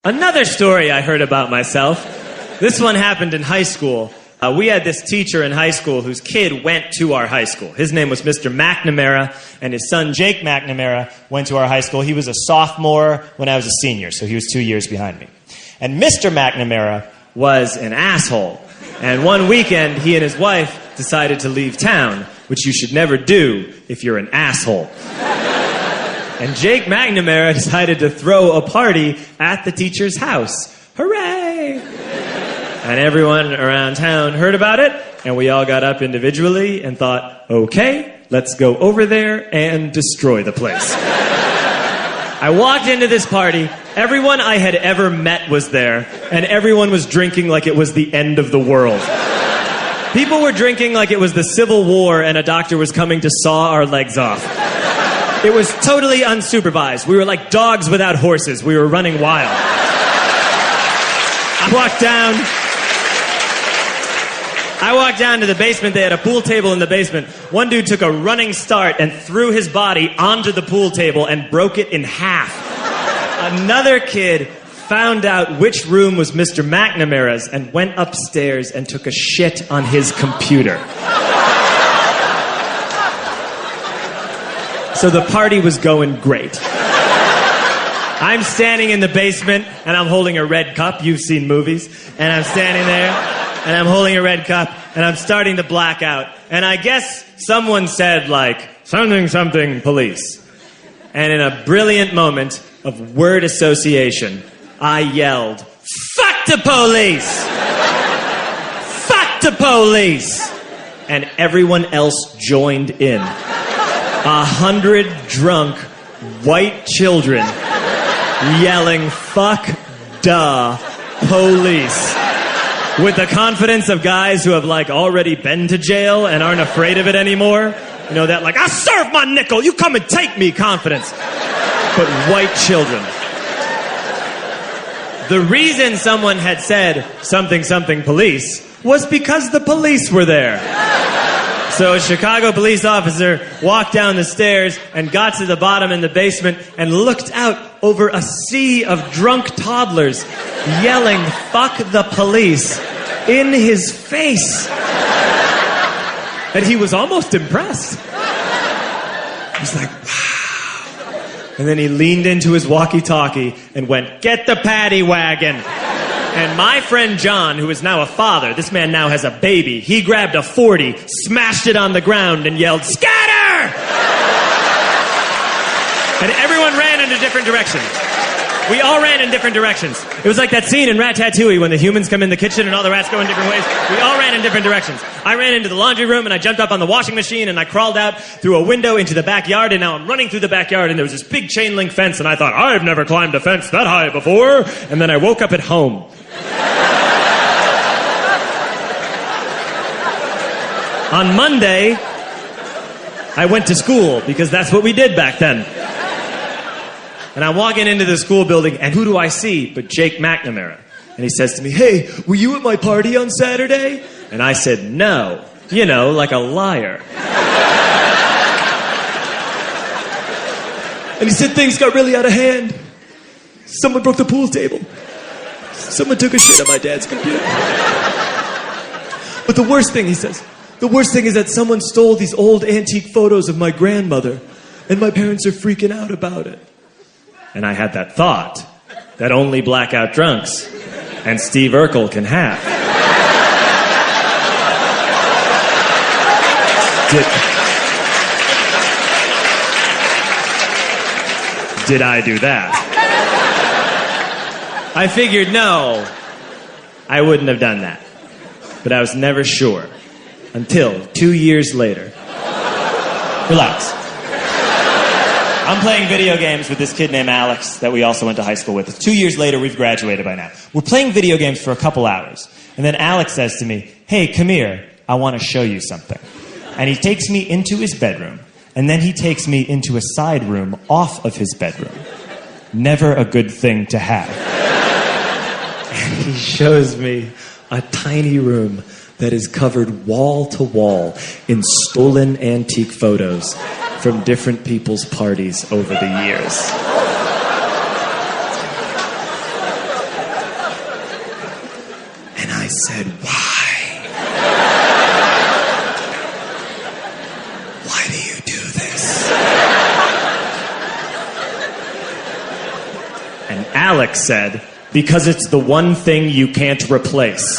Another story I heard about myself. This one happened in high school. We had this teacher in high school whose kid went to our high school. His name was Mr. McNamara, and his son Jake McNamara went to our high school. He was a sophomore when I was a senior, so he was 2 years behind me. And Mr. McNamara was an asshole. And one weekend, he and his wife decided to leave town, which you should never do if you're an asshole. And Jake McNamara decided to throw a party at the teacher's house. Hooray! And everyone around town heard about it, and we all got up individually and thought, okay, let's go over there and destroy the place. I walked into this party. Everyone I had ever met was there, and everyone was drinking like it was the end of the world. People were drinking like it was the Civil War and a doctor was coming to saw our legs off. It was totally unsupervised. We were like dogs without horses. We were running wild. I walked down to the basement. They had a pool table in the basement. One dude took a running start and threw his body onto the pool table and broke it in half. Another kid found out which room was Mr. McNamara's and went upstairs and took a shit on his computer. So the party was going great. I'm standing in the basement and I'm holding a red cup. You've seen movies. And I'm standing there and I'm holding a red cup and I'm starting to black out. And I guess someone said like, something police. And in a brilliant moment of word association, I yelled, fuck the police! Fuck the police! And everyone else joined in. 100 drunk white children yelling, fuck the police. With the confidence of guys who have like already been to jail and aren't afraid of it anymore. You know, that like, I serve my nickel, you come and take me confidence. But white children. The reason someone had said something police was because the police were there. So a Chicago police officer walked down the stairs and got to the bottom in the basement and looked out over a sea of drunk toddlers yelling, fuck the police, in his face. And he was almost impressed. He was like, wow. And then he leaned into his walkie-talkie and went, get the paddy wagon. And my friend John, who is now a father, this man now has a baby, he grabbed a 40, smashed it on the ground, and yelled, scatter! And everyone ran in a different direction. We all ran in different directions. It was like that scene in Ratatouille when the humans come in the kitchen and all the rats go in different ways. We all ran in different directions. I ran into the laundry room and I jumped up on the washing machine and I crawled out through a window into the backyard, and now I'm running through the backyard and there was this big chain link fence and I thought, I've never climbed a fence that high before. And then I woke up at home. On Monday, I went to school because that's what we did back then. And I'm walking into the school building, and who do I see but Jake McNamara? And he says to me, hey, were you at my party on Saturday? And I said, no. You know, like a liar. And he said, things got really out of hand. Someone broke the pool table. Someone took a shit on my dad's computer. But the worst thing, he says, the worst thing is that someone stole these old antique photos of my grandmother, and my parents are freaking out about it. And I had that thought that only blackout drunks and Steve Urkel can have. Did I do that? I figured, no, I wouldn't have done that. But I was never sure. Until 2 years later. Relax. I'm playing video games with this kid named Alex that we also went to high school with. 2 years later, we've graduated by now. We're playing video games for a couple hours. And then Alex says to me, hey, come here. I want to show you something. And he takes me into his bedroom. And then he takes me into a side room off of his bedroom. Never a good thing to have. And he shows me a tiny room that is covered wall to wall in stolen antique photos from different people's parties over the years. I said, why? Why do you do this? And Alex said, because it's the one thing you can't replace.